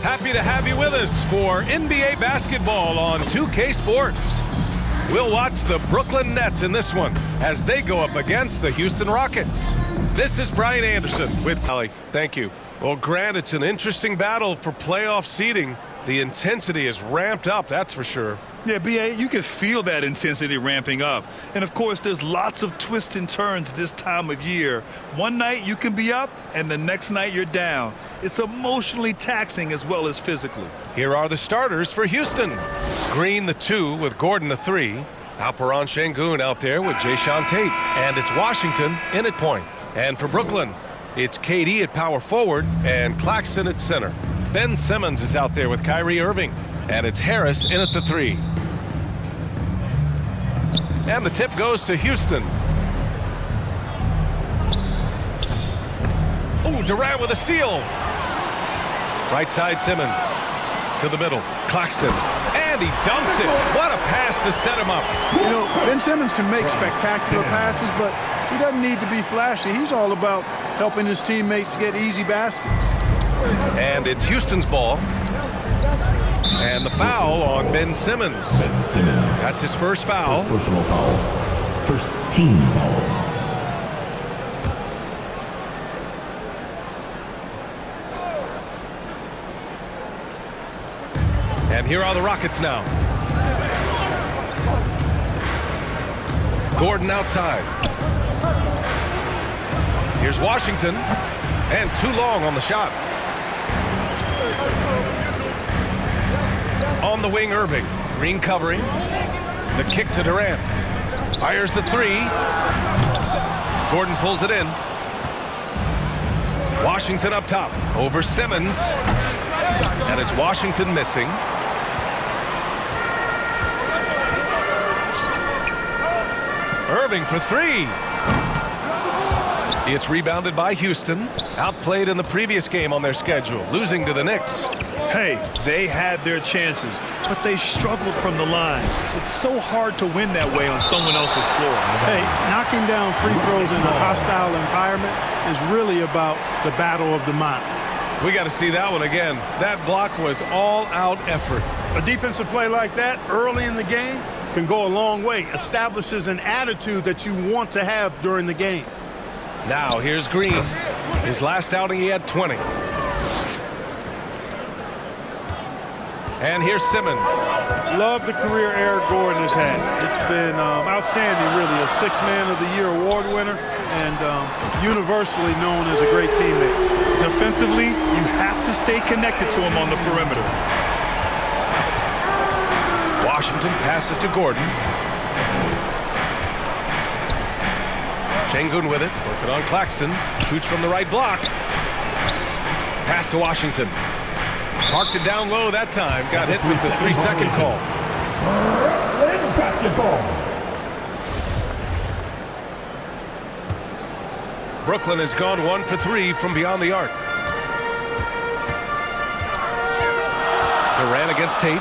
Happy to have you with us for NBA basketball on 2K Sports. We'll watch the Brooklyn Nets in this one as they go up against the Houston Rockets. This is Brian Anderson with Ali. Thank you. Well, Grant, it's an interesting battle for playoff seeding. The intensity is ramped up, that's for sure. Yeah, B.A., you can feel that intensity ramping up. And, of course, there's lots of twists and turns this time of year. One night you can be up, and the next night you're down. It's emotionally taxing as well as physically. Here are the starters for Houston. Green, the 2, with Gordon, the 3. Alperon Şengün out there with Jae'Sean Tate. And it's Washington in at point. And for Brooklyn, it's KD at power forward and Claxton at center. Ben Simmons is out there with Kyrie Irving. And it's Harris in at the 3. And the tip goes to Houston. Oh, Durant with a steal. Right side Simmons. To the middle. Claxton. And he dunks it. What a pass to set him up. You know, Ben Simmons can make spectacular passes, but he doesn't need to be flashy. He's all about helping his teammates get easy baskets. And it's Houston's ball. And the foul on Ben Simmons. That's his first foul. Personal foul. First team foul. And here are the Rockets now. Gordon outside. Here's Washington. And too long on the shot. On the wing, Irving. Green covering. The kick to Durant. Fires the 3. Gordon pulls it in. Washington up top. Over Simmons. And it's Washington missing. Irving for 3. It's rebounded by Houston. Outplayed in the previous game on their schedule, losing to the Knicks. Hey, they had their chances, but they struggled from the line. It's so hard to win that way on someone else's floor. Hey, knocking down free throws in a hostile environment is really about the battle of the mind. We got to see that one again. That block was all-out effort. A defensive play like that early in the game can go a long way. Establishes an attitude that you want to have during the game. Now, here's Green. His last outing, he had 20. And here's Simmons. Love the career Eric Gordon has had. It's been outstanding, really. A 6th Man of the Year award winner and universally known as a great teammate. Defensively, you have to stay connected to him on the perimeter. Washington passes to Gordon. Şengün with it, working on Claxton. Shoots from the right block. Pass to Washington. Parked it down low that time. Got hit with the 3-second call. Basketball. Brooklyn has gone 1 for 3 from beyond the arc. Durant against Tate.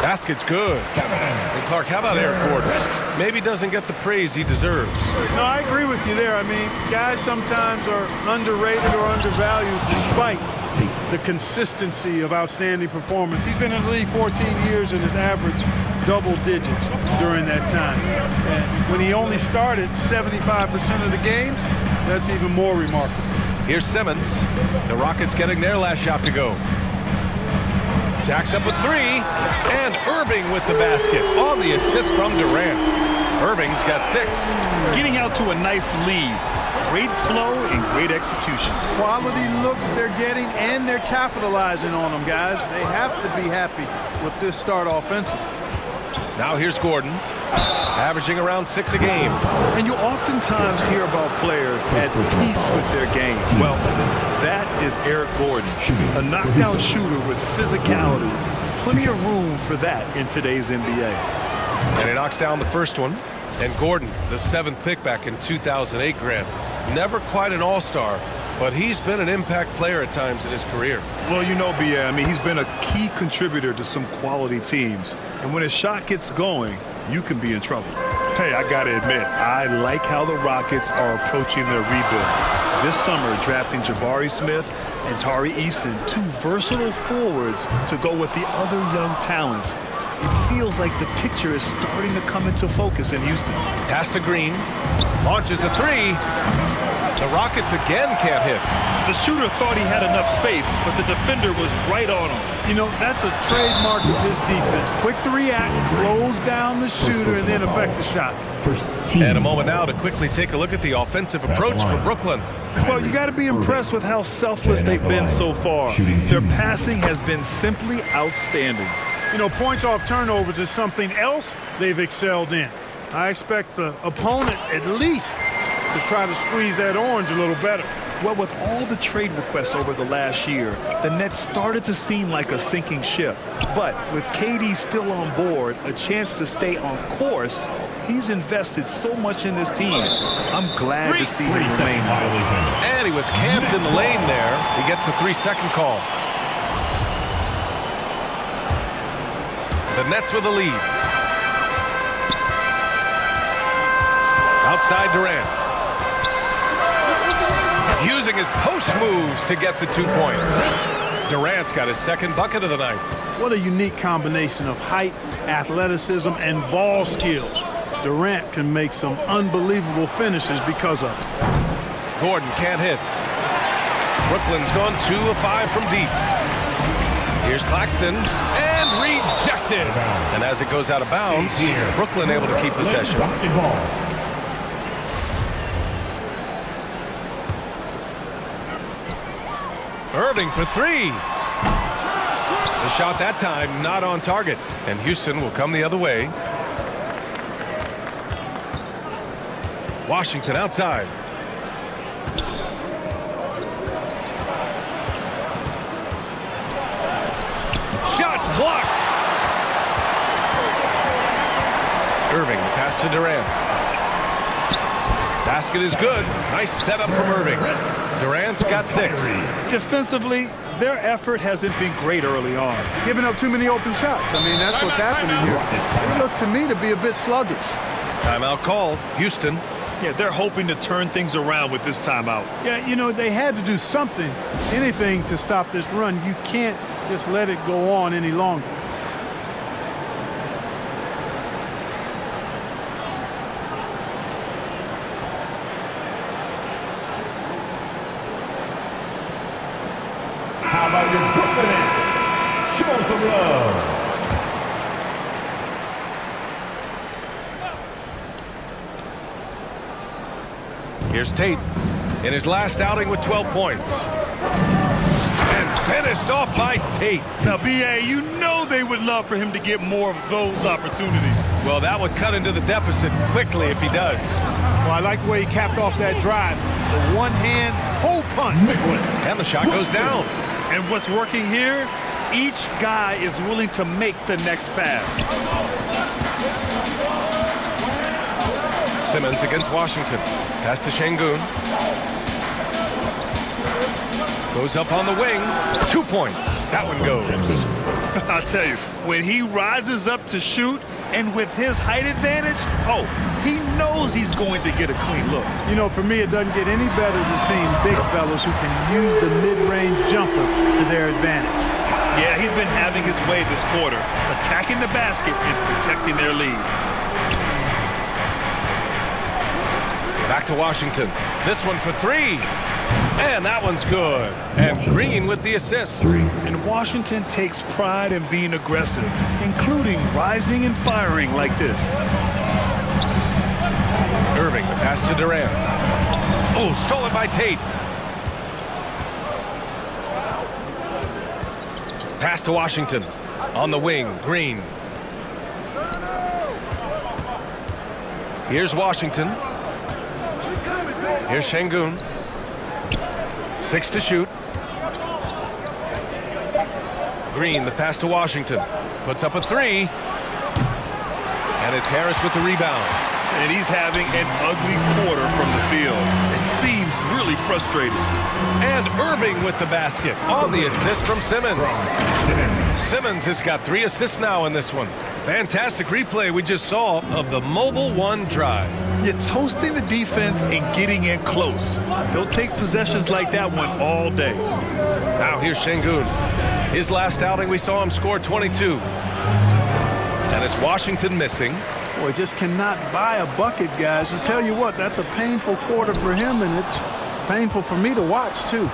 Basket's good. And Clark, how about Eric Gordon? Maybe doesn't get the praise he deserves. No, I agree with you there. I mean, guys sometimes are underrated or undervalued despite the consistency of outstanding performance. He's been in the league 14 years and has averaged double digits during that time. And when he only started 75% of the games, that's even more remarkable. Here's Simmons. The Rockets getting their last shot to go. Jacks up with 3, and Irving with the basket on the assist from Durant. Irving's got 6. Getting out to a nice lead. Great flow and great execution. Quality looks they're getting, and they're capitalizing on them, guys. They have to be happy with this start offensively. Now here's Gordon, averaging around 6 a game. And you oftentimes hear about players at peace with their game. Well, that is Eric Gordon, a knockdown shooter with physicality. Plenty of room for that in today's NBA. And he knocks down the first one. And Gordon, the 7th pick back in 2008, Grant. Never quite an all-star, but he's been an impact player at times in his career. Well, you know, B.A., I mean, he's been a key contributor to some quality teams. And when his shot gets going, you can be in trouble. Hey, I got to admit, I like how the Rockets are approaching their rebuild. This summer, drafting Jabari Smith and Tari Eason, two versatile forwards to go with the other young talents. It feels like the picture is starting to come into focus in Houston. Pass to Green. Launches a three. The Rockets again can't hit. The shooter thought he had enough space, but the defender was right on him. You know, that's a trademark of his defense. Quick to react, close down the shooter, and then affect the shot. First team. And a moment now to quickly take a look at the offensive approach for Brooklyn. Well, you got to be impressed with how selfless they've been so far. Their passing has been simply outstanding. You know, points off turnovers is something else they've excelled in. I expect the opponent at least to try to squeeze that orange a little better. Well, with all the trade requests over the last year, the Nets started to seem like a sinking ship. But with KD still on board, a chance to stay on course, he's invested so much in this team. I'm glad to see him remain. And he was camped in the lane there. He gets a 3-second call. The Nets with the lead. Outside Durant. Using his post moves to get the 2 points. Durant's got his second bucket of the night. What a unique combination of height, athleticism, and ball skills. Durant can make some unbelievable finishes because of it. Gordon can't hit. Brooklyn's gone 2 of 5 from deep. Here's Claxton, and rejected. And as it goes out of bounds, Brooklyn able to keep possession. Irving for 3. The shot that time not on target, and Houston will come the other way. Washington outside. Shot blocked. Irving, the pass to Durant. Basket is good. Nice setup from Irving. Durant's got 6. Defensively, their effort hasn't been great early on. Giving up too many open shots. I mean, that's what's happening here. They look to me to be a bit sluggish. Timeout called. Houston. Yeah, they're hoping to turn things around with this timeout. Yeah, you know, they had to do something, anything to stop this run. You can't just let it go on any longer. How about your Brooklyn Nets? Show some love. Here's Tate in his last outing with 12 points. And finished off by Tate. Now, B.A., you know they would love for him to get more of those opportunities. Well, that would cut into the deficit quickly if he does. Well, I like the way he capped off that drive. The one-hand hole punch. And the shot goes down. And what's working here? Each guy is willing to make the next pass. Simmons against Washington. Pass to Şengün. Goes up on the wing. 2 points. That one goes. I'll tell you, when he rises up to shoot, and with his height advantage, oh, he knows he's going to get a clean look. You know, for me, it doesn't get any better than seeing big fellas who can use the mid-range jumper to their advantage. Yeah, he's been having his way this quarter, attacking the basket and protecting their lead. Back to Washington. This one for 3. And that one's good. And Green with the assist. And Washington takes pride in being aggressive, including rising and firing like this. Irving, the pass to Durant. Oh, stolen by Tate. Pass to Washington. On the wing, Green. Here's Washington. Here's Şengün. 6 to shoot. Green, the pass to Washington. Puts up a 3. And it's Harris with the rebound. And he's having an ugly quarter from the field. It seems really frustrating. And Irving with the basket on the assist from Simmons. Simmons has got 3 assists now in this one. Fantastic replay we just saw of the Mobile One drive. You're toasting the defense and getting in close. They'll take possessions like that one all day. Now here's Şengün. His last outing we saw him score 22. And it's Washington missing. Boy, just cannot buy a bucket, guys. I'll tell you what, that's a painful quarter for him, and it's painful for me to watch, too.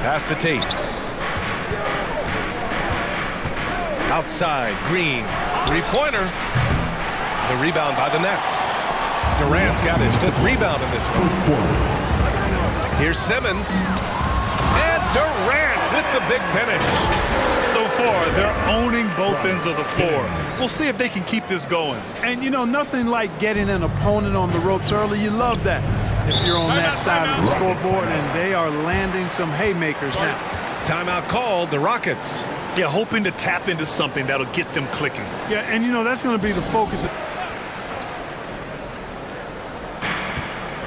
Pass to Tate. Outside, Green. Three-pointer. The rebound by the Nets. Durant's got his 5th rebound in this one. Here's Simmons. And Durant with the big finish. So far, they're owning both ends of the floor. We'll see if they can keep this going. And, you know, nothing like getting an opponent on the ropes early. You love that if you're on that side of the scoreboard, and they are landing some haymakers now. Timeout called, the Rockets. Yeah, hoping to tap into something that'll get them clicking. Yeah, and, you know, that's going to be the focus.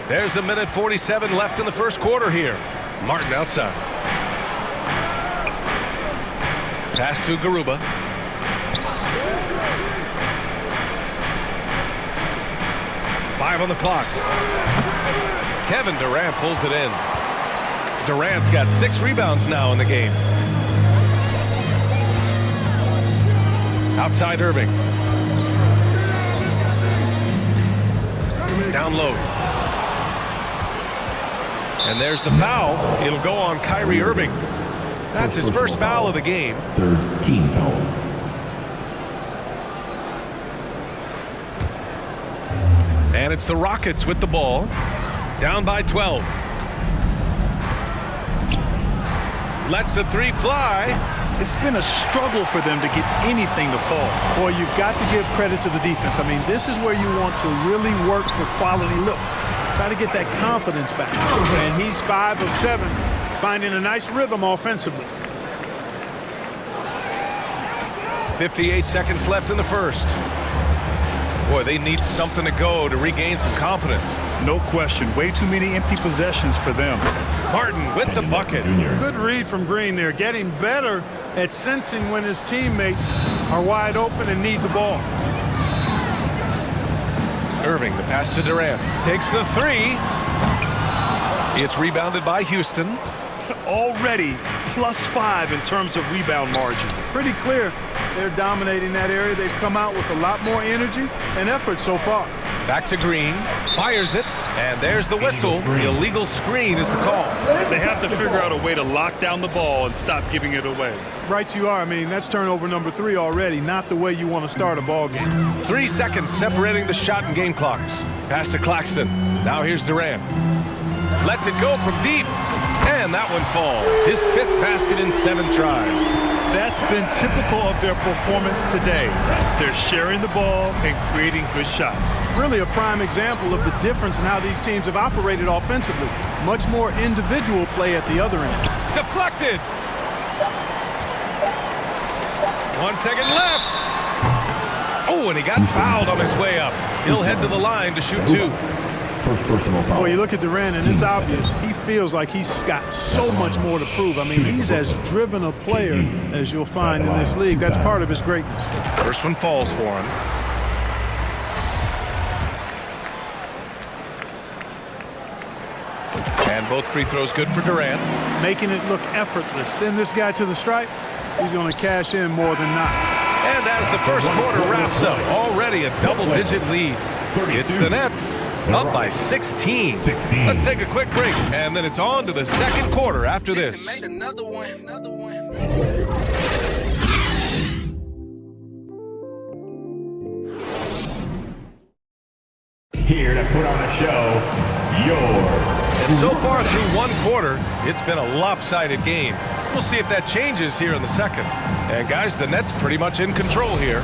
There's a minute 47 left in the first quarter here. Martin outside. Pass to Garuba. Five on the clock. Kevin Durant pulls it in. Durant's got 6 rebounds now in the game. Outside Irving. Down low. And there's the foul. It'll go on Kyrie Irving. That's his first foul of the game. 3rd team foul. And it's the Rockets with the ball. Down by 12. Lets the 3 fly. It's been a struggle for them to get anything to fall. Boy, you've got to give credit to the defense. I mean, this is where you want to really work for quality looks. Try to get that confidence back. And he's 5 of 7, finding a nice rhythm offensively. 58 seconds left in the first. Boy, they need something to go to regain some confidence. No question. Way too many empty possessions for them. Martin with the bucket. Good read from Green there. Getting better at sensing when his teammates are wide open and need the ball. Irving, the pass to Durant. Takes the 3. It's rebounded by Houston. Already +5 in terms of rebound margin. Pretty clear they're dominating that area. They've come out with a lot more energy and effort so far. Back to Green. Fires it. And there's the whistle. The illegal screen is the call. They have to figure out a way to lock down the ball and stop giving it away. Right you are. I mean, that's turnover number 3 already. Not the way you want to start a ball game. 3 seconds separating the shot and game clocks. Pass to Claxton. Now here's Durant. Lets it go from deep. And that one falls. His 5th basket in 7 tries. That's been typical of their performance today. They're sharing the ball and creating good shots. Really a prime example of the difference in how these teams have operated offensively. Much more individual play at the other end. Deflected. 1 second left. Oh, and he got fouled on his way up. He'll head to the line to shoot 2. First personal foul. Well, you look at Durant, and it's obvious. He feels like he's got so much more to prove. I mean, he's as driven a player as you'll find in this league. That's part of his greatness. First one falls for him. And both free throws good for Durant. Making it look effortless. Send this guy to the stripe. He's going to cash in more than not. And as the first quarter wraps up, already a double-digit lead. It's the Nets. Up by 16. Let's take a quick break, and then it's on to the second quarter after this. Here to put on a show, And so far through one quarter, it's been a lopsided game. We'll see if that changes here in the second. And guys, the Nets pretty much in control here.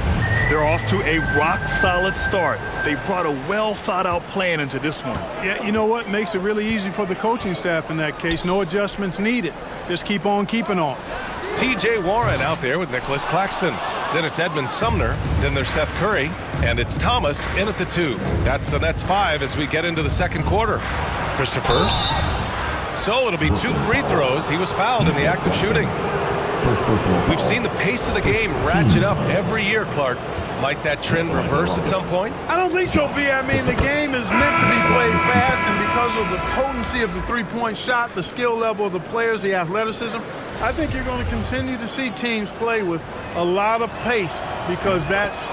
They're off to a rock-solid start. They brought a well-thought-out plan into this one. Yeah, you know what? Makes it really easy for the coaching staff in that case. No adjustments needed. Just keep on keeping on. T.J. Warren out there with Nicholas Claxton. Then it's Edmund Sumner. Then there's Seth Curry. And it's Thomas in at the 2. That's the Nets 5 as we get into the second quarter. Christopher. So it'll be 2 free throws. He was fouled in the act of shooting. We've seen the pace of the game ratchet up every year, Clark. Might that trend reverse at some point? I don't think so, B. I mean, the game is meant to be played fast, and because of the potency of the three-point shot, the skill level of the players, the athleticism, I think you're going to continue to see teams play with a lot of pace because that's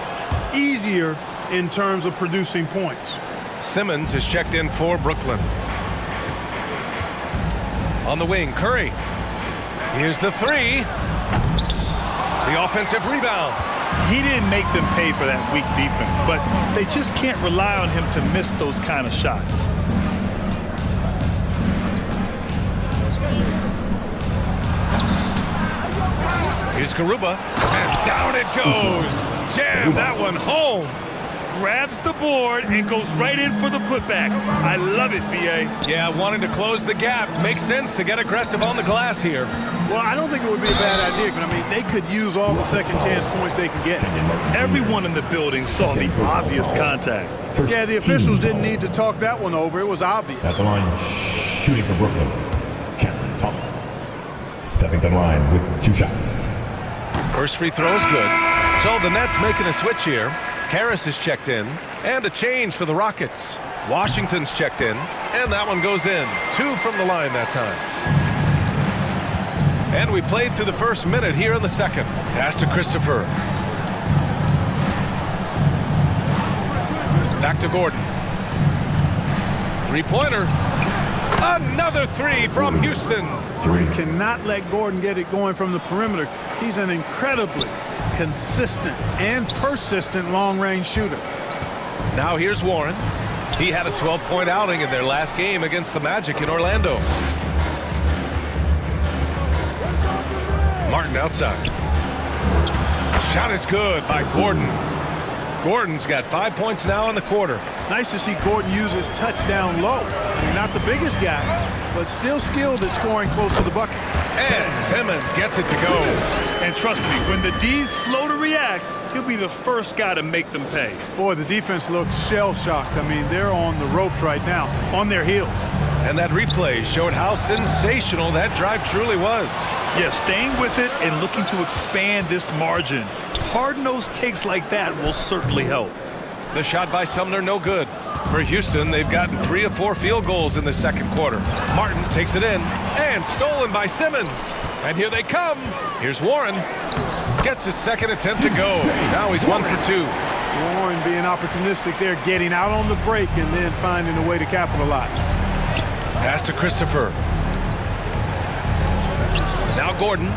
easier in terms of producing points. Simmons is checked in for Brooklyn. On the wing, Curry. Here's the 3. The offensive rebound. He didn't make them pay for that weak defense, but they just can't rely on him to miss those kind of shots. Here's Garuba, and down it goes. Jam that one home. Grabs the board and goes right in for the putback. I love it, B.A. Yeah, wanting to close the gap. Makes sense to get aggressive on the glass here. Well, I don't think it would be a bad idea, but I mean, they could use all the second chance points they can get. Everyone in the building saw the obvious contact. Yeah, the officials didn't need to talk that one over. It was obvious. At the line, shooting for Brooklyn, Cameron Thomas. Stepping to the line with 2 shots. First free throw is good. So the Nets making a switch here. Harris is checked in, and a change for the Rockets. Washington's checked in, and that one goes in. 2 from the line that time. And we played through the first minute here in the second. Pass to Christopher. Back to Gordon. 3-pointer. Another 3 from Houston. You cannot let Gordon get it going from the perimeter. He's an incredibly consistent and persistent long-range shooter. Now here's Warren. He had a 12-point outing in their last game against the Magic in Orlando. Martin outside. Shot is good by Gordon. Gordon's got 5 points now in the quarter. Nice to see Gordon use his touchdown low. I mean, not the biggest guy, but still skilled at scoring close to the bucket. And Simmons gets it to go. And trust me, when the D's slow to react, he'll be the first guy to make them pay. Boy, the defense looks shell-shocked. I mean, they're on the ropes right now, on their heels. And that replay showed how sensational that drive truly was. Yeah, staying with it and looking to expand this margin. Hard-nosed takes like that will certainly help. The shot by Sumner, no good. For Houston, they've gotten 3 of 4 field goals in the second quarter. Martin takes it in, and stolen by Simmons. And here they come. Here's Warren. Gets his second attempt to go. Now he's 1 for 2. Warren being opportunistic there, getting out on the break and then finding a way to capitalize. Pass to Christopher. Now Gordon.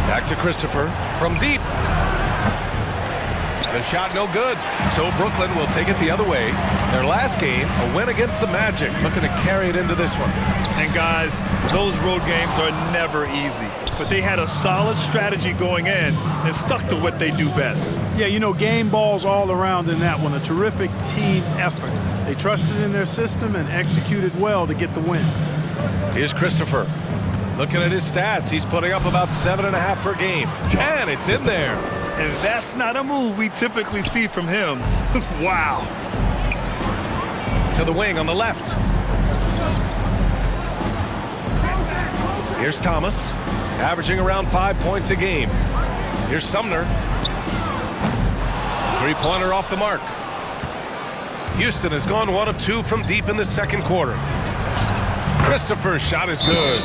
Back to Christopher from deep. The shot no good. So Brooklyn will take it the other way. Their last game, a win against the Magic. Looking to carry it into this one. And guys, those road games are never easy. But they had a solid strategy going in and stuck to what they do best. Yeah, you know, game balls all around in that one. A terrific team effort. They trusted in their system and executed well to get the win. Here's Christopher. Looking at his stats, he's putting up about 7.5 per game. And it's in there. And that's not a move we typically see from him. Wow. To the wing on the left. Here's Thomas, averaging around 5 points a game. Here's Sumner. 3-pointer off the mark. Houston has gone 1 of 2 from deep in the second quarter. Christopher's shot is good.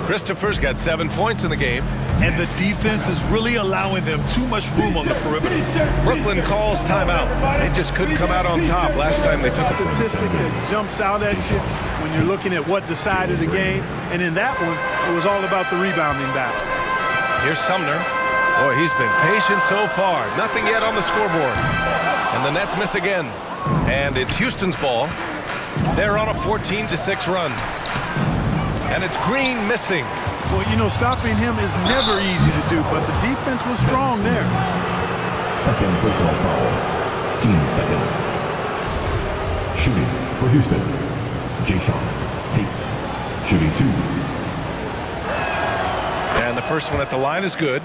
Christopher's got 7 points in the game. And the defense is really allowing them too much room on the perimeter. Brooklyn calls timeout. They just couldn't come out on top last time they took it. Statistic that jumps out at you when you're looking at what decided the game. And in that one, it was all about the rebounding battle. Here's Sumner. Boy, he's been patient so far. Nothing yet on the scoreboard. And the Nets miss again. And it's Houston's ball. They're on a 14-6 run. And it's Green missing. Well, you know, stopping him is never easy to do, but the defense was strong there. Second personal foul. Team second. Shooting for Houston. Saison Tate. Shooting 2. And the first one at the line is good.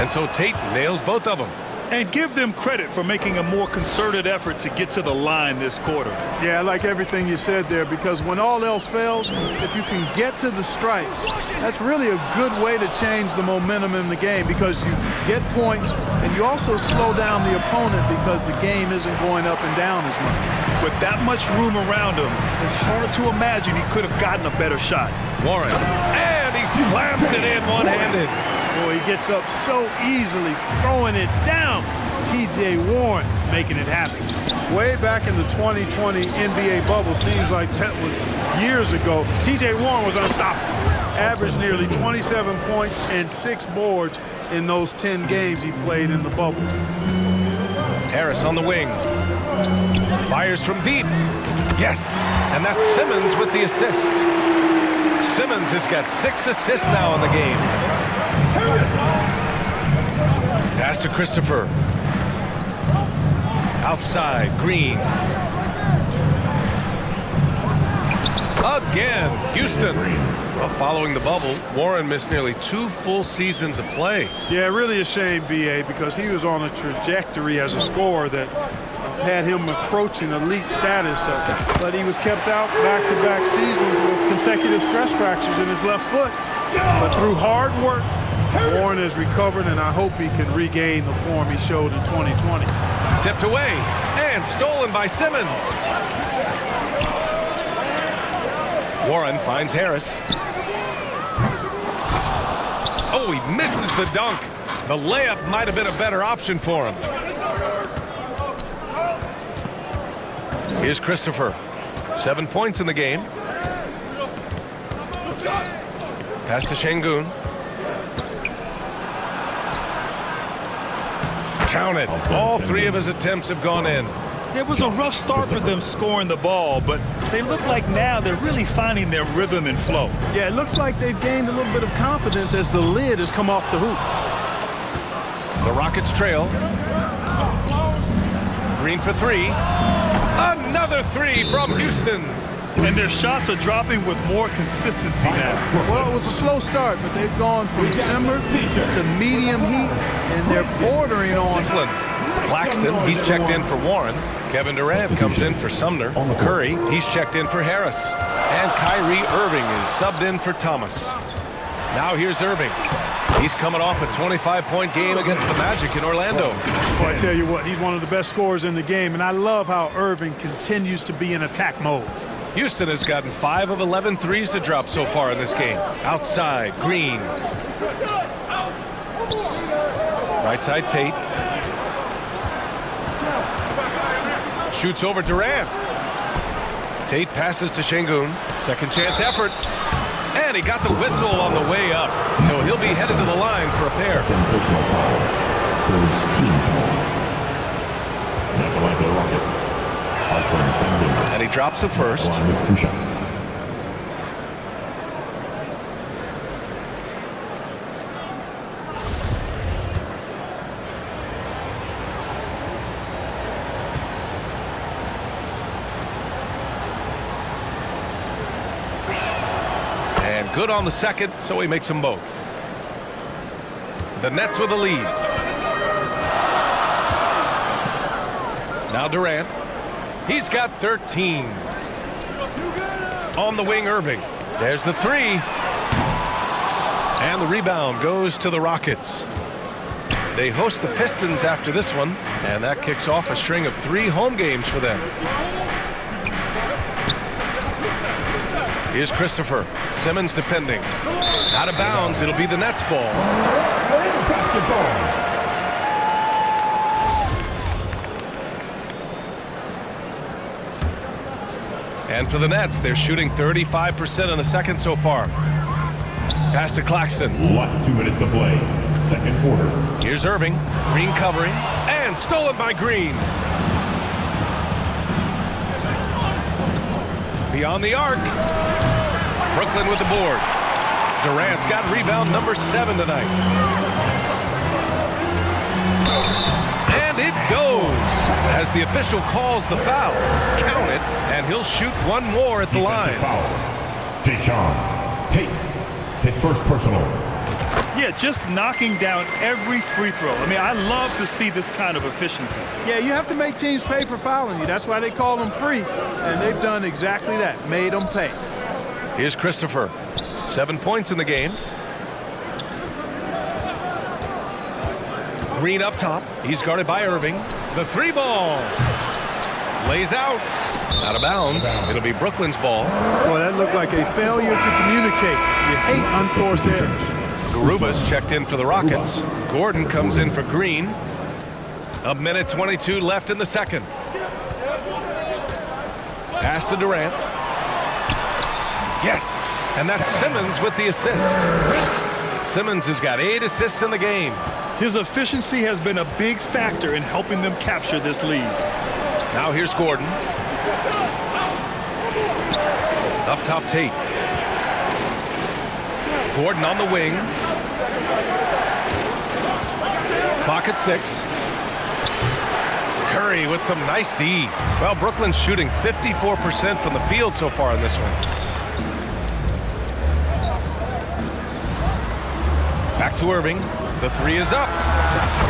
And so Tate nails both of them. And give them credit for making a more concerted effort to get to the line this quarter. Yeah, I like everything you said there, because when all else fails, if you can get to the stripe, that's really a good way to change the momentum in the game, because you get points and you also slow down the opponent because the game isn't going up and down as much. With that much room around him, it's hard to imagine he could have gotten a better shot. Warren, and he slams it in one-handed. Boy, he gets up so easily, throwing it down. T.J. Warren making it happen. Way back in the 2020 NBA bubble, seems like that was years ago. T.J. Warren was unstoppable. Averaged nearly 27 points and 6 boards in those 10 games he played in the bubble. Harris on the wing. Fires from deep. Yes, and that's Simmons with the assist. Simmons has got 6 assists now in the game. Pass to Christopher. Outside, Green. Again, Houston. Well, following the bubble, Warren missed nearly 2 full seasons of play. Yeah, really a shame, B.A., because he was on a trajectory as a scorer that had him approaching elite status, but he was kept out back-to-back seasons with consecutive stress fractures in his left foot. But through hard work, Warren has recovered, and I hope he can regain the form he showed in 2020. Tipped away and stolen by Simmons. Warren finds Harris. Oh, he misses the dunk. The layup might have been a better option for him. Here's Christopher. 7 points in the game. Pass to Şengün. Count it. All 3 of his attempts have gone in. It was a rough start for them scoring the ball, but they look like now they're really finding their rhythm and flow. Yeah, it looks like they've gained a little bit of confidence as the lid has come off the hoop. The Rockets trail. Green for 3. Another 3 from Houston. And their shots are dropping with more consistency now. Well, it was a slow start, but they've gone from simmer to medium heat, and they're bordering on. Claxton, he's checked in for Warren. Kevin Durant comes in for Sumner. Curry, he's checked in for Harris. And Kyrie Irving is subbed in for Thomas. Now here's Irving. He's coming off a 25-point game against the Magic in Orlando. Well, I tell you what, he's one of the best scorers in the game, and I love how Irving continues to be in attack mode. Houston has gotten 5 of 11 threes to drop so far in this game. Outside, Green. Right side, Tate. Shoots over Durant. Tate passes to Şengün. Second chance effort. And he got the whistle on the way up. So he'll be headed to the line for a pair. Second personal foul. First team foul. Now the line for the Rockets. And he drops the first. Line with 2 shots. And good on the second, so he makes them both. The Nets with the lead. Now Durant. He's got 13. On the wing, Irving. There's the 3. And the rebound goes to the Rockets. They host the Pistons after this one, and that kicks off a string of 3 home games for them. Here's Christopher. Simmons defending. Out of bounds. It'll be the Nets ball. And for the Nets, they're shooting 35% in the second so far. Pass to Claxton. Last 2 minutes to play. second quarter. Here's Irving. Green covering. And stolen by Green. Beyond the arc. Brooklyn with the board. Durant's got rebound number 7 tonight. And it goes as the official calls the foul. Count it, and he'll shoot one more at the line. Saison, take his first personal. Yeah, just knocking down every free throw. I mean, I love to see this kind of efficiency. Yeah, you have to make teams pay for fouling you. That's why they call them frees. And they've done exactly that, made them pay. Here's Christopher. 7 points in the game. Green up top. He's guarded by Irving. The 3 ball. Lays out. Out of bounds. It'll be Brooklyn's ball. Boy, that looked like a failure to communicate. You hate unforced errors. Garuba's checked in for the Rockets. Gordon comes in for Green. A minute 22 left in the second. Pass to Durant. Yes. And that's Simmons with the assist. Simmons has got 8 assists in the game. His efficiency has been a big factor in helping them capture this lead. Now here's Gordon. Up top, Tate. Gordon on the wing. Clock at 6. Curry with some nice D. Well, Brooklyn's shooting 54% from the field so far in this one. Back to Irving. The 3 is up.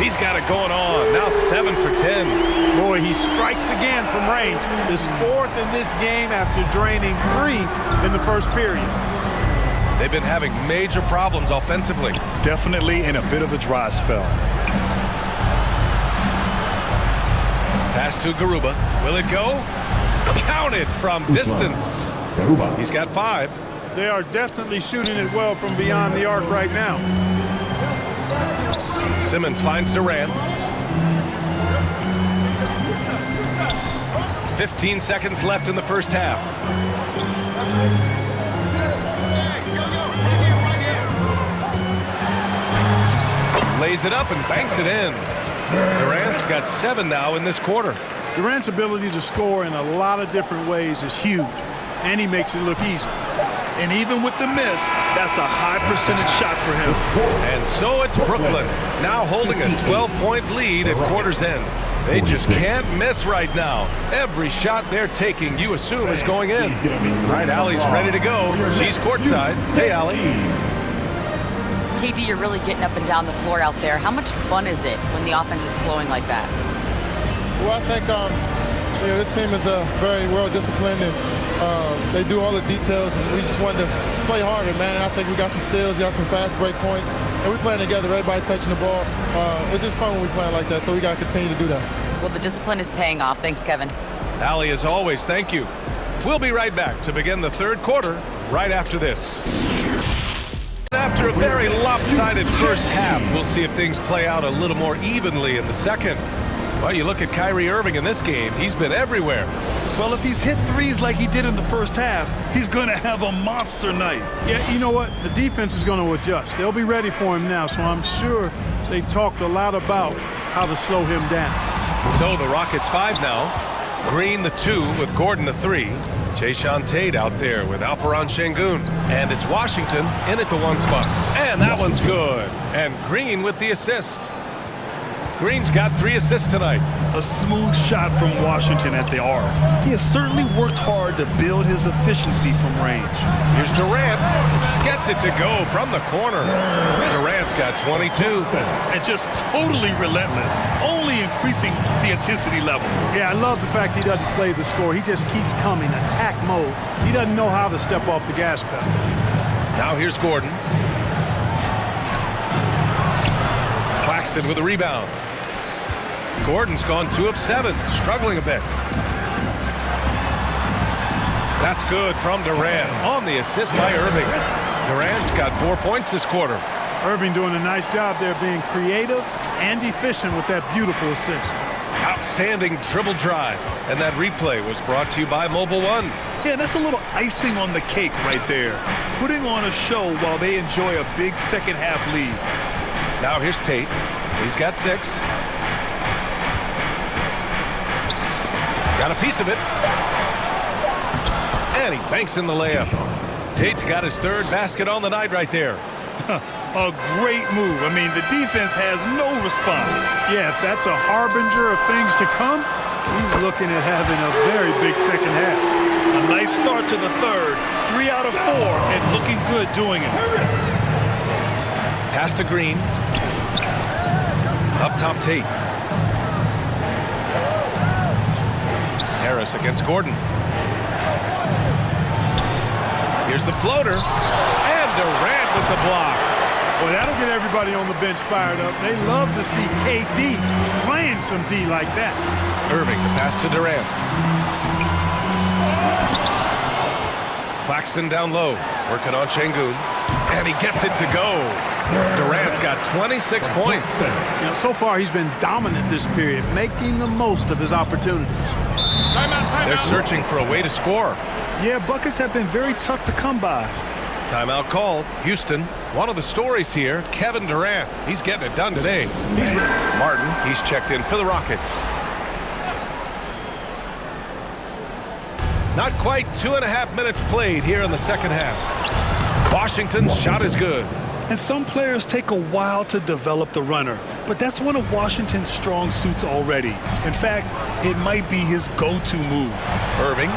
He's got it going on. Now 7 for 10. Boy, he strikes again from range. His 4th in this game after draining 3 in the first period. They've been having major problems offensively. Definitely in a bit of a dry spell. Pass to Garuba. Will it go? Counted from distance. He's got 5. They are definitely shooting it well from beyond the arc right now. Simmons finds Durant. 15 seconds left in the first half. Lays it up and banks it in. Durant's got 7 now in this quarter. Durant's ability to score in a lot of different ways is huge, and he makes it look easy. And even with the miss, that's a high percentage shot for him. And so it's Brooklyn, now holding a 12-point lead at quarter's end. They just can't miss right now. Every shot they're taking, you assume, is going in. All right, Allie's ready to go. She's courtside. Hey, Allie. KD, you're really getting up and down the floor out there. How much fun is it when the offense is flowing like that? Well, I think this team is very well disciplined, and they do all the details, and we just wanted to play harder, man. And I think we got some steals, got some fast break points, and we're playing together, everybody touching the ball. It's just fun when we playing like that, so we got to continue to do that. Well, the discipline is paying off. Thanks, Kevin. Allie, as always, thank you. We'll be right back to begin the third quarter right after this. After a very lopsided first half, we'll see if things play out a little more evenly in the second. Well, you look at Kyrie Irving in this game, he's been everywhere. Well, if he's hit 3s like he did in the first half, he's going to have a monster night. Yeah, you know what? The defense is going to adjust. They'll be ready for him now, so I'm sure they talked a lot about how to slow him down. So the Rockets 5 now. Green the 2 with Gordon the 3. Jae'Sean Tate out there with Alperen Şengün. And it's Washington in at the 1 spot. And that one's good. And Green with the assist. Green's got 3 assists tonight. A smooth shot from Washington at the arc. He has certainly worked hard to build his efficiency from range. Here's Durant. Gets it to go from the corner. Durant's got 22. And just totally relentless, only increasing the intensity level. Yeah, I love the fact he doesn't play the score. He just keeps coming, attack mode. He doesn't know how to step off the gas pedal. Now here's Gordon. Claxton with a rebound. Gordon's gone 2 of 7, struggling a bit. That's good from Durant on the assist by Irving. Durant's got 4 points this quarter. Irving doing a nice job there being creative and efficient with that beautiful assist. Outstanding dribble drive. And that replay was brought to you by Mobile One. Yeah, that's a little icing on the cake right there. Putting on a show while they enjoy a big second half lead. Now here's Tate. He's got 6. Got a piece of it. And he banks in the layup. Tate's got his 3rd basket on the night right there. A great move. I mean, the defense has no response. Yeah, if that's a harbinger of things to come, he's looking at having a very big second half. A nice start to the 3rd. 3 out of 4 and looking good doing it. Pass to Green. Up top, Tate. Harris against Gordon. Here's the floater. And Durant with the block. Well, that'll get everybody on the bench fired up. They love to see KD playing some D like that. Irving, the pass to Durant. Claxton down low, working on Şengün. And he gets it to go. Durant's got 26 points. You know, so far he's been dominant this period, making the most of his opportunities. They're searching for a way to score. Yeah, buckets have been very tough to come by. Timeout called. Houston. One of the stories here, Kevin Durant. He's getting it done today. Martin, he's checked in for the Rockets. Not quite 2.5 minutes played here in the second half. Washington's shot is good. And some players take a while to develop the runner, but that's one of Washington's strong suits already. In fact, it might be his go-to move. Irving.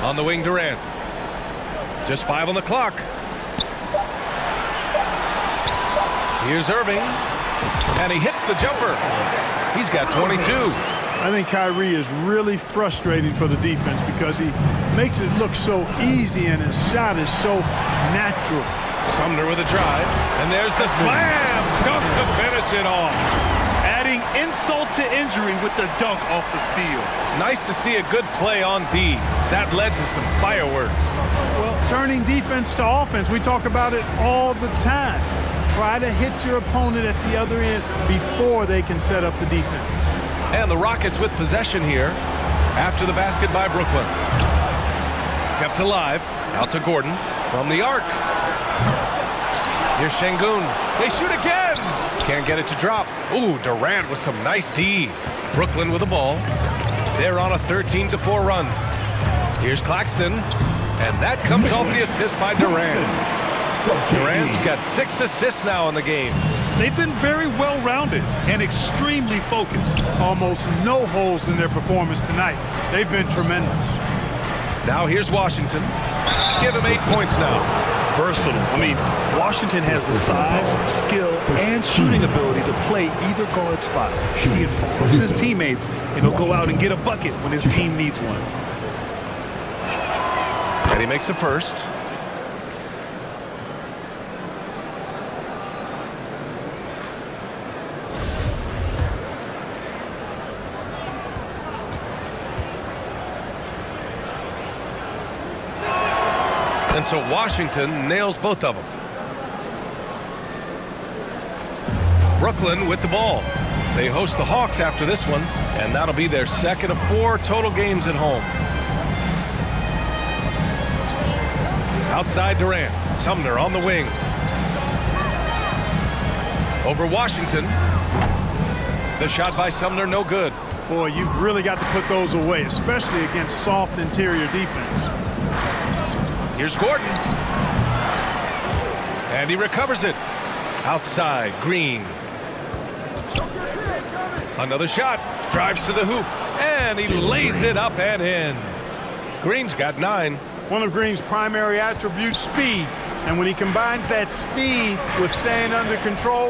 On the wing, Durant. Just 5 on the clock. Here's Irving. And he hits the jumper. He's got 22. I think Kyrie is really frustrating for the defense because he makes it look so easy and his shot is so natural. Sumner with a drive. And there's the slam. Dunk to finish it off. Adding insult to injury with the dunk off the steal. Nice to see a good play on D. That led to some fireworks. Well, turning defense to offense, we talk about it all the time. Try to hit your opponent at the other end before they can set up the defense. And the Rockets with possession here after the basket by Brooklyn. Kept alive. Out to Gordon from the arc. Here's Şengün. They shoot again. Can't get it to drop. Ooh, Durant with some nice D. Brooklyn with the ball. They're on a 13-4 run. Here's Claxton. And that comes off the assist by Durant. Durant's got 6 assists now in the game. They've been very well-rounded and extremely focused. Almost no holes in their performance tonight. They've been tremendous. Now here's Washington. Give him 8 points now. Versatile. I mean, Washington has the size, skill, and shooting ability to play either guard spot. He involves his teammates, and he'll go out and get a bucket when his team needs one. And he makes a first. And so Washington nails both of them. Brooklyn with the ball. They host the Hawks after this one, and that'll be their second of 4 total games at home. Outside Durant. Sumner on the wing. Over Washington. The shot by Sumner, no good. Boy, you've really got to put those away, especially against soft interior defense. Here's Gordon. And he recovers it. Outside, Green. Another shot. Drives to the hoop. And he lays it up and in. Green's got 9. One of Green's primary attributes, speed. And when he combines that speed with staying under control,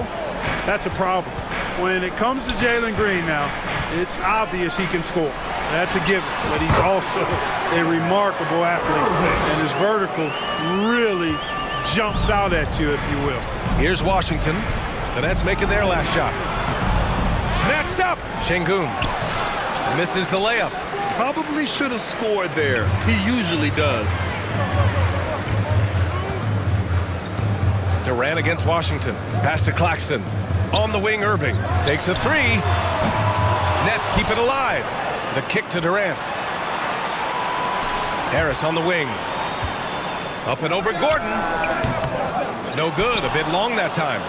that's a problem. When it comes to Jalen Green now, it's obvious he can score. That's a given. But he's also a remarkable athlete. And his vertical really jumps out at you, if you will. Here's Washington. The Nets making their last shot. Snatched up. Şengün misses the layup. Probably should have scored there. He usually does. Durant against Washington. Pass to Claxton. On the wing, Irving. Takes a 3. Nets keep it alive. The kick to Durant. Harris on the wing. Up and over Gordon. No good. A bit long that time.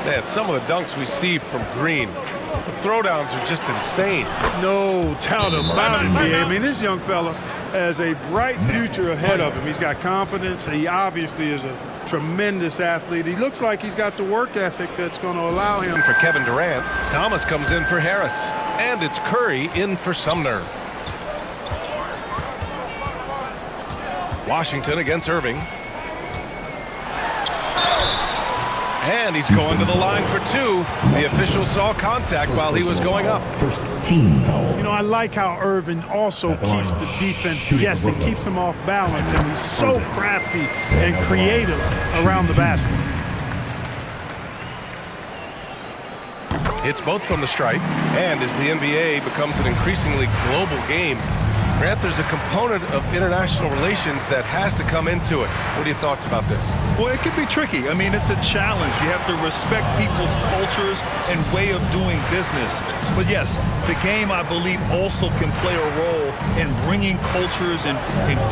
Man, some of the dunks we see from Green, the throwdowns are just insane. No doubt about it, B.A. I mean, this young fella has a bright future ahead of him. He's got confidence. He obviously is a tremendous athlete. He looks like he's got the work ethic that's going to allow him. For Kevin Durant, Thomas comes in for Harris. And it's Curry in for Sumner. Washington against Irving. And he's going to the line for two. The official saw contact while he was going up. First team foul. You know, I like how Irving also keeps the defense guessing, keeps them off balance, and he's so crafty and creative around the basket. Hits both from the stripe, and as the NBA becomes an increasingly global game, Grant, there's a component of international relations that has to come into it. What are your thoughts about this? Well, it can be tricky. I mean, it's a challenge. You have to respect people's cultures and way of doing business. But yes, the game, I believe, also can play a role in bringing cultures in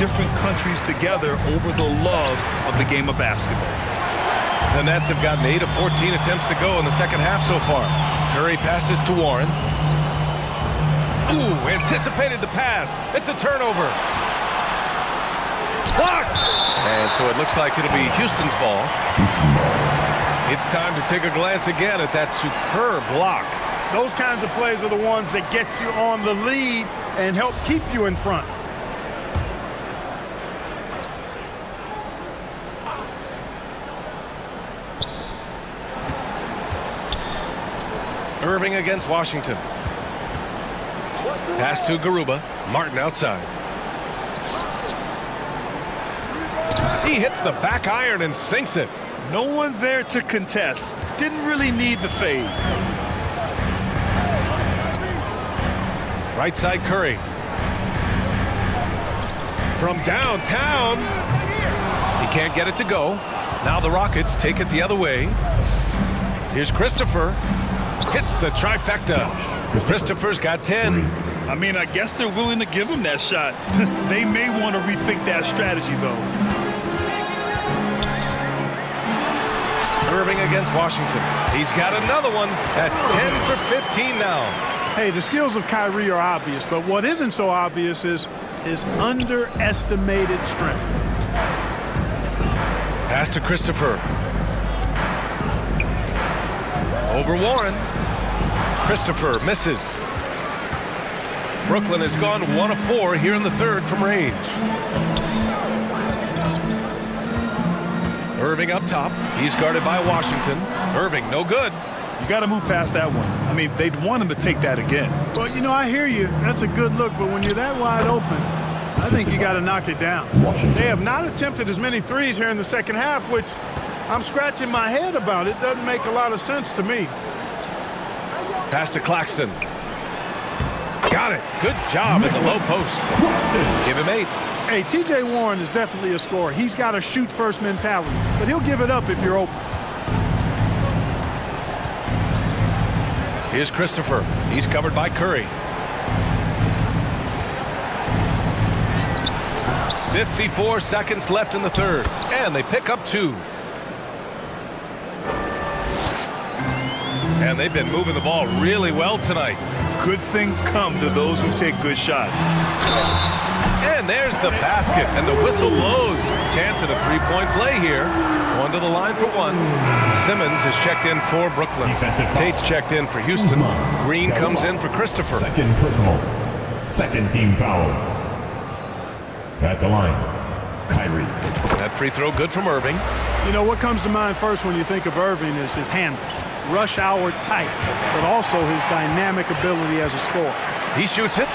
different countries together over the love of the game of basketball. The Nets have gotten 8 of 14 attempts to go in the second half so far. Curry passes to Warren. Ooh, anticipated the pass. It's a turnover. Blocked! And so it looks like it'll be Houston's ball. It's time to take a glance again at that superb block. Those kinds of plays are the ones that get you on the lead and help keep you in front. Irving against Washington. Pass to Garuba. Martin outside. He hits the back iron and sinks it. No one there to contest. Didn't really need the fade. Right side Curry. From downtown. He can't get it to go. Now the Rockets take it the other way. Here's Christopher. Hits the trifecta. Christopher's got 10. I mean, I guess they're willing to give him that shot. They may want to rethink that strategy, though. Irving against Washington. He's got another one. That's 10 for 15 now. Hey, the skills of Kyrie are obvious, but what isn't so obvious is his underestimated strength. Pass to Christopher. Over Warren. Christopher misses. Brooklyn has gone 1 of 4 here in the third from range. Irving up top. He's guarded by Washington. Irving, no good. You got to move past that one. I mean, they'd want him to take that again. Well, you know, I hear you. That's a good look, but when you're that wide open, I think you got to knock it down. They have not attempted as many threes here in the second half, which I'm scratching my head about. It doesn't make a lot of sense to me. Pass to Claxton. Got it. Good job at the low post. Give him 8. Hey, T.J. Warren is definitely a scorer. He's got a shoot-first mentality, but he'll give it up if you're open. Here's Christopher. He's covered by Curry. 54 seconds left in the third, and they pick up 2. And they've been moving the ball really well tonight. Good things come to those who take good shots. And there's the basket, and the whistle blows. Chance at a three-point play here. Going to the line for 1. Simmons is checked in for Brooklyn. Tate's checked in for Houston. Green comes in for Christopher. Second personal. Second team foul. At the line, Kyrie. That free throw good from Irving. You know, what comes to mind first when you think of Irving is his handles. Rush hour tight, but also his dynamic ability as a scorer. He shoots it.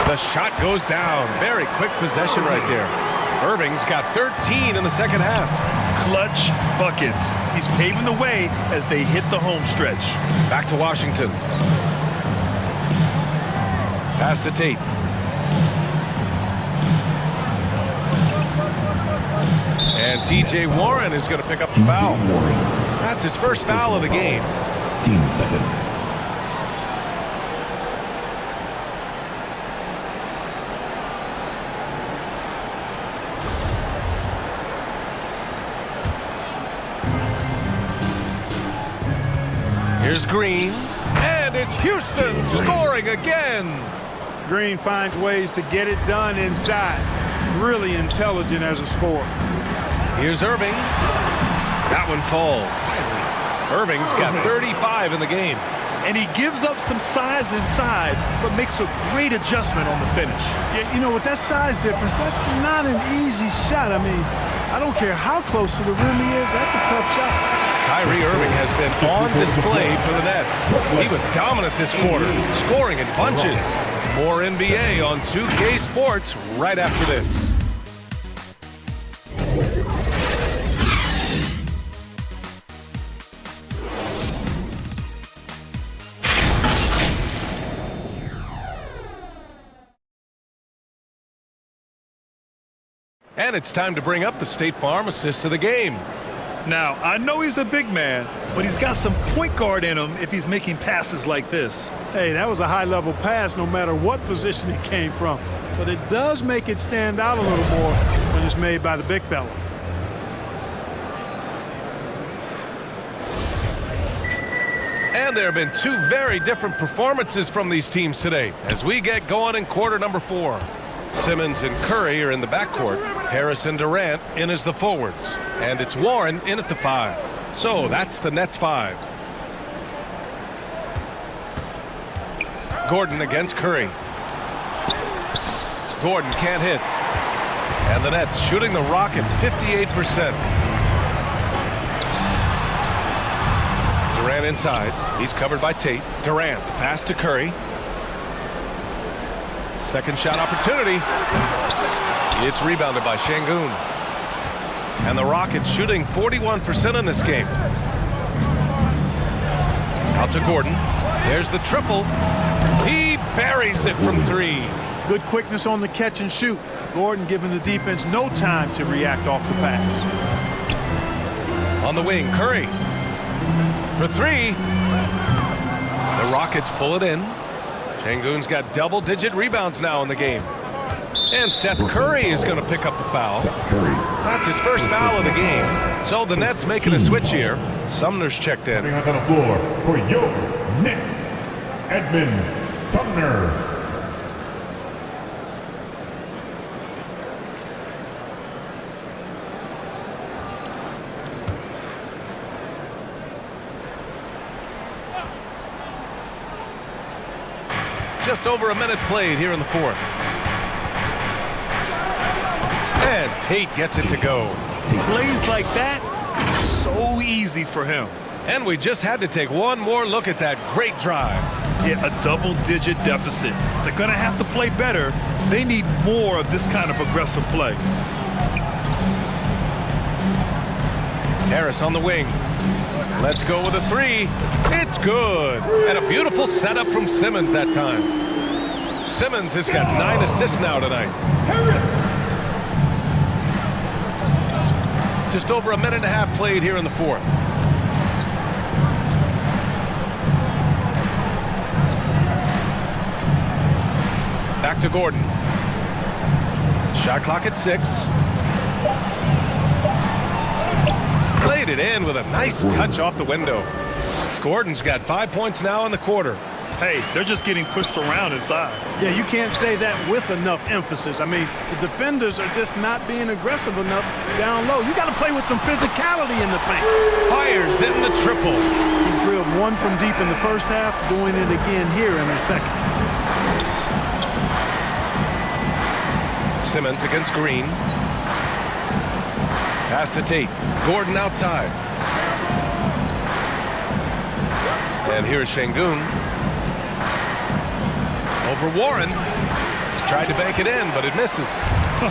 The shot goes down. Very quick possession right there. Irving's got 13 in the second half. Clutch buckets. He's paving the way as they hit the home stretch. Back to Washington. Pass to Tate. And T.J. Warren is going to pick up the foul. That's his first foul of the game. Team second. Green. And it's Houston scoring again. Green finds ways to get it done inside. Really intelligent as a scorer. Here's Irving. That one falls. Irving's got 35 in the game. And he gives up some size inside, but makes a great adjustment on the finish. Yeah, you know, with that size difference, that's not an easy shot. I mean, I don't care how close to the rim he is. That's a tough shot. Kyrie Irving has been on display for the Nets. He was dominant this quarter, scoring in bunches. More NBA on 2K Sports right after this. And it's time to bring up the State Farm assist to the game. Now, I know he's a big man, but he's got some point guard in him if he's making passes like this. Hey, that was a high-level pass no matter what position it came from. But it does make it stand out a little more when it's made by the big fella. And there have been two very different performances from these teams today as we get going in quarter number 4. Simmons and Curry are in the backcourt. Harris and Durant in as the forwards. And it's Warren in at the 5. So that's the Nets 5. Gordon against Curry. Gordon can't hit. And the Nets shooting the rock at 58%. Durant inside. He's covered by Tate. Durant, the pass to Curry. Second shot opportunity. It's rebounded by Şengün. And the Rockets shooting 41% in this game. Out to Gordon. There's the triple. He buries it from 3. Good quickness on the catch and shoot. Gordon giving the defense no time to react off the pass. On the wing, Curry. For 3. The Rockets pull it in. Şengün's got double-digit rebounds now in the game. And Seth Curry is going to pick up the foul. That's his first foul of the game. So the Nets making a switch here. Sumner's checked in. On the floor for your Nets, Edmund Sumner. Just over a minute played here in the 4th. And Tate gets it to go. Plays like that, so easy for him. And we just had to take one more look at that great drive. Yeah, a double-digit deficit. They're going to have to play better. They need more of this kind of aggressive play. Harris on the wing. Let's go with a 3. It's good. And a beautiful setup from Simmons that time. Simmons has got 9 assists now tonight. Just over a minute and a half played here in the 4th. Back to Gordon. Shot clock at 6. Played it in with a nice touch off the window. Gordon's got 5 points now in the quarter. Hey, they're just getting pushed around inside. Yeah, you can't say that with enough emphasis. I mean, the defenders are just not being aggressive enough down low. You got to play with some physicality in the paint. Fires in the triple. He drilled 1 from deep in the first half, doing it again here in the second. Simmons against Green. Pass to Tate. Gordon outside. And here's Şengün. Over Warren. Tried to bank it in, but it misses.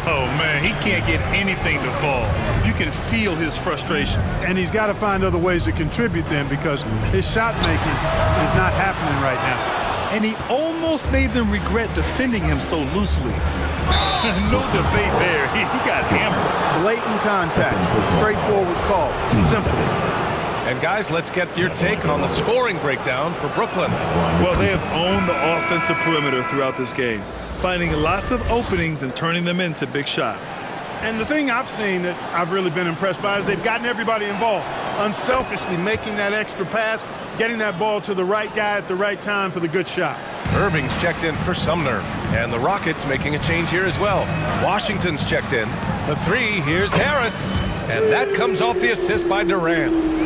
Oh, man, he can't get anything to fall. You can feel his frustration. And he's got to find other ways to contribute then because his shot making is not happening right now. And he almost made them regret defending him so loosely. No debate there. He got hammered. Blatant contact. Straightforward call. Simple. And guys, let's get your take on the scoring breakdown for Brooklyn. Well, they have owned the offensive perimeter throughout this game, finding lots of openings and turning them into big shots. And the thing I've seen that I've really been impressed by is they've gotten everybody involved, unselfishly making that extra pass, getting that ball to the right guy at the right time for the good shot. Irving's checked in for Sumner, and the Rockets making a change here as well. Washington's checked in. The three, here's Harris, and that comes off the assist by Durant.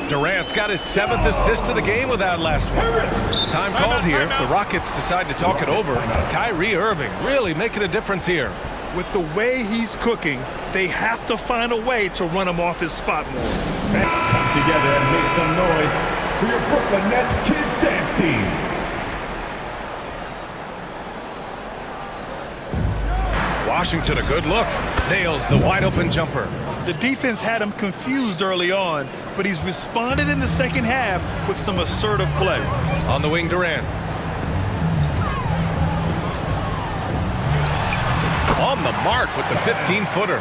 Durant's got his 7th assist of the game with that last one. Time called here. The Rockets decide to talk it over. Kyrie Irving really making a difference here. With the way he's cooking, they have to find a way to run him off his spot more. Come together and make some noise for your Brooklyn Nets Kids Dance Team. Washington, a good look. Nails the wide-open jumper. The defense had him confused early on, but he's responded in the second half with some assertive play. On the wing, Durant. On the mark with the 15-footer.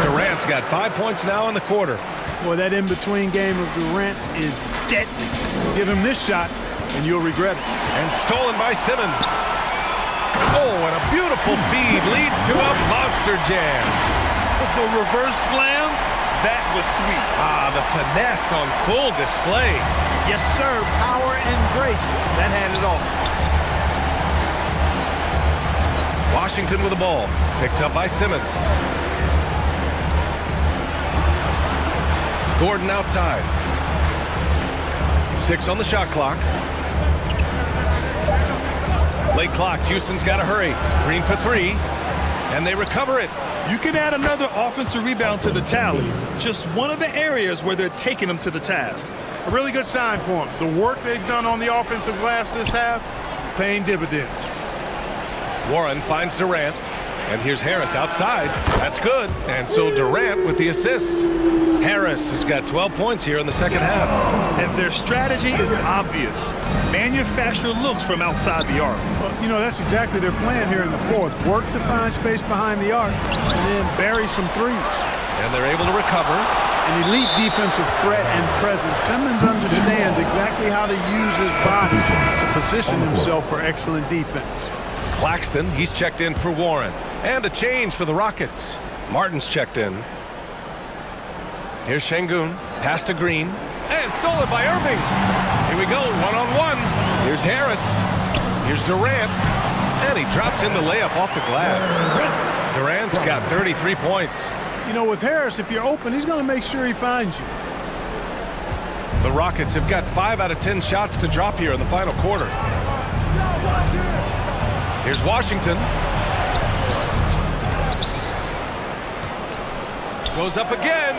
Durant's got 5 points now in the quarter. Boy, that in-between game of Durant is deadly. Give him this shot, and you'll regret it. And stolen by Simmons. Oh, and a beautiful feed leads to a monster jam. The reverse slam, that was sweet. Ah, the finesse on full display. Yes, sir. Power and grace. That had it all. Washington with the ball. Picked up by Simmons. Gordon outside. 6 on the shot clock. Late clock. Houston's got to hurry. Green for 3. And they recover it. You can add another offensive rebound to the tally. Just one of the areas where they're taking them to the task. A really good sign for them. The work they've done on the offensive glass this half, paying dividends. Warren finds Durant. And here's Harris outside. That's good. And so Durant with the assist. Harris has got 12 points here in the second half. And their strategy is obvious. Manufacture looks from outside the arc. Well, you know, that's exactly their plan here in the fourth. Work to find space behind the arc and then bury some threes. And they're able to recover. An elite defensive threat and presence. Simmons understands exactly how to use his body to position himself for excellent defense. Claxton, he's checked in for Warren. And a change for the Rockets. Martin's checked in. Here's Şengün. Pass to Green. And stolen by Irving. Here we go, one-on-one. Here's Harris. Here's Durant. And he drops in the layup off the glass. Durant's got 33 points. You know, with Harris, if you're open, he's going to make sure he finds you. The Rockets have got 5 out of 10 shots to drop here in the final quarter. Here's Washington. Goes up again.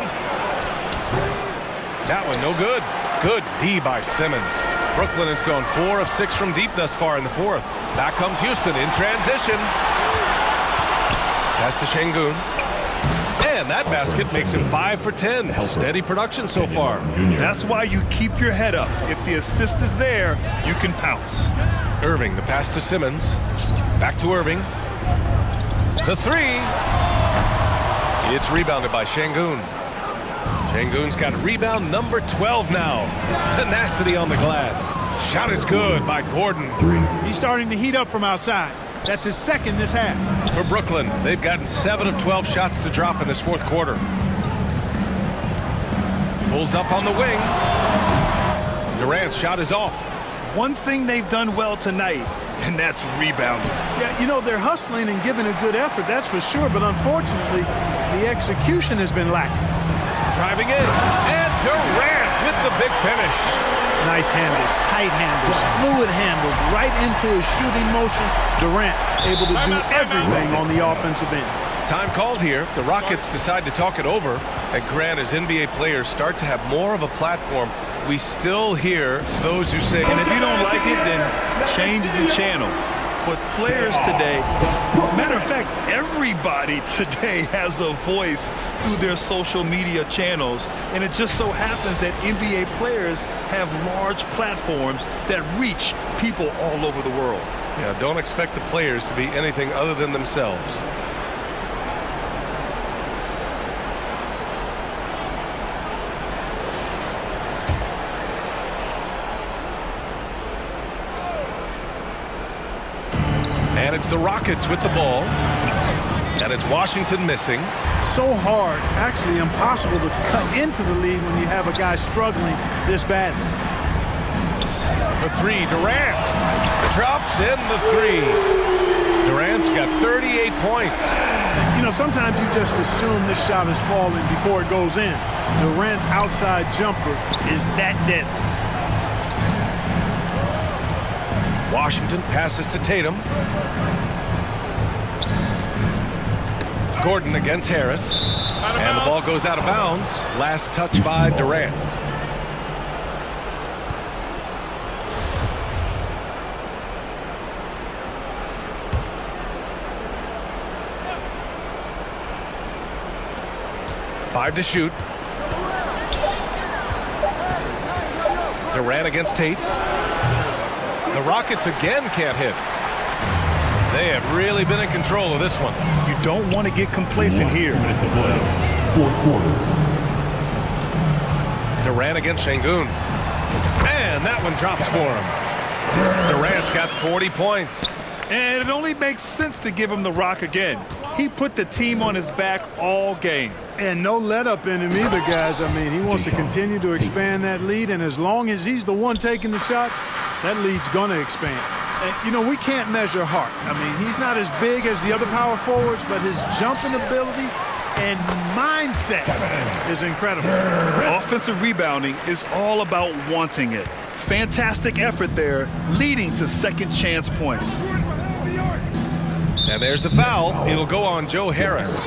That one no good. Good D by Simmons. Brooklyn has gone 4 of 6 from deep thus far in the fourth. Back comes Houston in transition. Pass to Şengün. And that basket makes him 5 for 10. Steady production so far. That's why you keep your head up. If the assist is there, you can pounce. Irving, the pass to Simmons. Back to Irving. The 3. It's rebounded by Şengün. Şengün's got rebound number 12 now. Tenacity on the glass. Shot is good by Gordon. He's starting to heat up from outside. That's his second this half. For Brooklyn, they've gotten 7 of 12 shots to drop in this fourth quarter. Pulls up on the wing. Durant's shot is off. One thing they've done well tonight, and that's rebounding. Yeah, you know, they're hustling and giving a good effort, that's for sure, but unfortunately, the execution has been lacking. Driving in, and Durant with the big finish. Nice handles, tight handles, fluid handles, right into his shooting motion. Durant able to do everything on the offensive end. Time called here. The Rockets decide to talk it over, and grant as NBA players start to have more of a platform, we still hear those who say, and if you don't like it, then change the channel. But players today, matter of fact, everybody today has a voice through their social media channels. And it just so happens that NBA players have large platforms that reach people all over the world. Yeah, don't expect the players to be anything other than themselves. And it's the Rockets with the ball. And it's Washington missing. So hard, actually impossible to cut into the lead when you have a guy struggling this badly. for three. Durant drops in the three. Durant's got 38 points. You know, sometimes you just assume this shot is falling before it goes in. Durant's outside jumper is that deadly. Washington passes to Tatum. Gordon against Harris. And the ball goes out of bounds. Last touch by Durant. Five to shoot. Durant against Tate. The Rockets again can't hit. They have really been in control of this one. You don't want to get complacent here. 2 minutes to play. Fourth quarter. Durant against Şengün. And that one drops for him. Durant's got 40 points. And it only makes sense to give him the rock again. He put the team on his back all game. And no let up in him either, guys. I mean, he wants to continue to expand that lead, and as long as he's the one taking the shot, that lead's going to expand. And, you know, we can't measure heart. I mean, he's not as big as the other power forwards, but his jumping ability and mindset is incredible. Offensive rebounding is all about wanting it. Fantastic effort there, leading to second chance points. And there's the foul. It'll go on Joe Harris.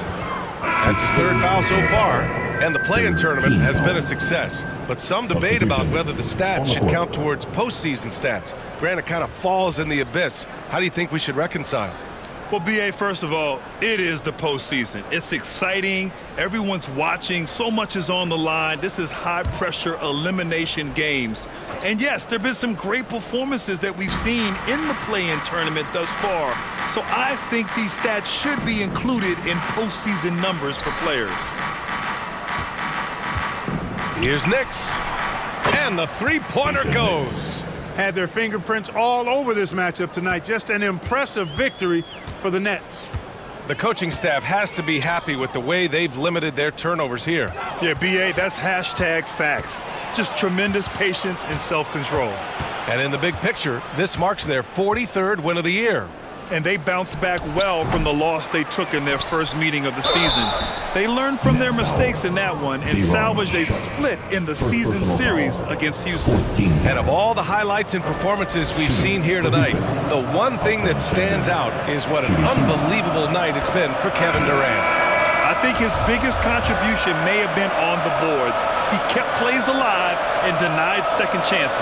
That's his third foul so far. And the play-in tournament has been a success. But some debate about whether the stats should count towards postseason stats. Grant, kind of falls in the abyss. How do you think we should reconcile? Well, B.A., first of all, it is the postseason. It's exciting. Everyone's watching. So much is on the line. This is high-pressure elimination games. And, yes, there have been some great performances that we've seen in the play-in tournament thus far. So I think these stats should be included in postseason numbers for players. Here's Knicks. And the three-pointer goes. Had their fingerprints all over this matchup tonight. Just an impressive victory for the Nets. The coaching staff has to be happy with the way they've limited their turnovers here. Yeah, B.A., that's hashtag facts. Just tremendous patience and self-control. And in the big picture, this marks their 43rd win of the year. And they bounced back well from the loss they took in their first meeting of the season. They learned from their mistakes in that one and salvaged a split in the season series against Houston. And of all the highlights and performances we've seen here tonight, the one thing that stands out is what an unbelievable night it's been for Kevin Durant. I think his biggest contribution may have been on the boards. He kept plays alive and denied second chances.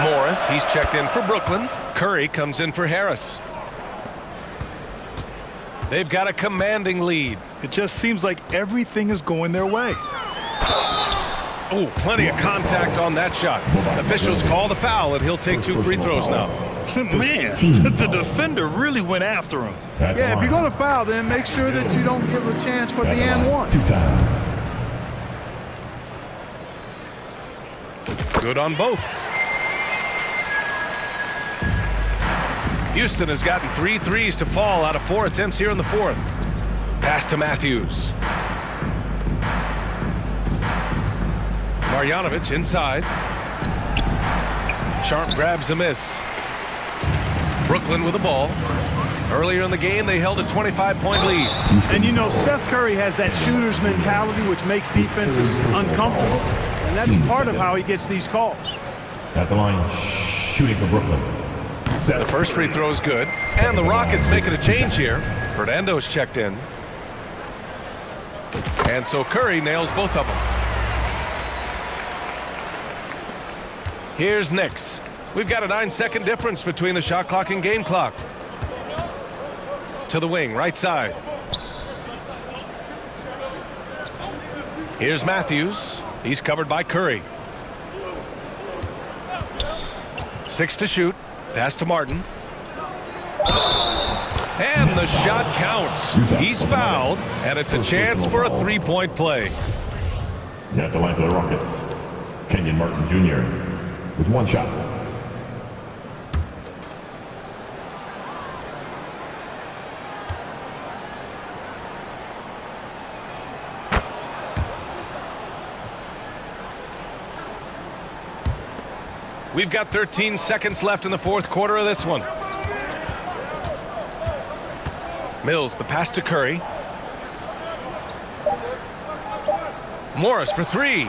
Morris, he's checked in for Brooklyn. Curry comes in for Harris. They've got a commanding lead. It just seems like everything is going their way. Oh, plenty of contact on that shot. Officials call the foul, and he'll take 2 free throws now. Man, the defender really went after him. Yeah, if you're going to foul, then make sure that you don't give a chance for the and one. 2 times. Good on both. Houston has gotten 3 threes to fall out of 4 attempts here in the fourth. Pass to Matthews. Marjanovic inside. Sharp grabs a miss. Brooklyn with the ball. Earlier in the game, they held a 25-point lead. And you know, Seth Curry has that shooter's mentality, which makes defenses uncomfortable. And that's part of how he gets these calls. At the line, shooting for Brooklyn. The first free throw is good. And the Rockets making a change here. Fernando's checked in. And so Curry nails both of them. Here's Knicks. We've got a 9-second difference between the shot clock and game clock. To the wing, right side. Here's Matthews. He's covered by Curry. 6 to shoot. Pass to Martin. And the shot counts. He's fouled, and it's a chance for a 3-point play. At the line for the Rockets, Kenyon Martin Jr. with 1 shot. We've got 13 seconds left in the fourth quarter of this one. Mills, the pass to Curry. Morris for three.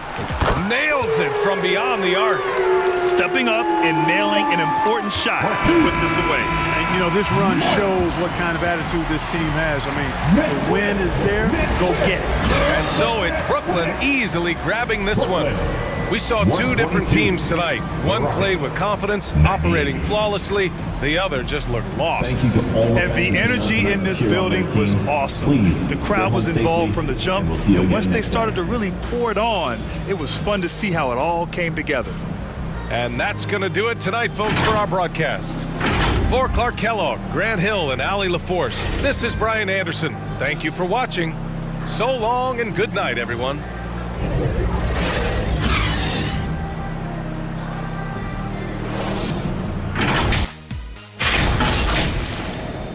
Nails it from beyond the arc. Stepping up and nailing an important shot to put this away. And, you know, this run shows what kind of attitude this team has. I mean, the win is there, go get it. And so it's Brooklyn easily grabbing this one. We saw two different teams tonight. One played with confidence, operating flawlessly. The other just looked lost. And the energy in this building was awesome. The crowd was involved from the jump, and once they started to really pour it on, it was fun to see how it all came together. And that's going to do it tonight, folks, for our broadcast. For Clark Kellogg, Grant Hill, and Allie LaForce, this is Brian Anderson. Thank you for watching. So long and good night, everyone.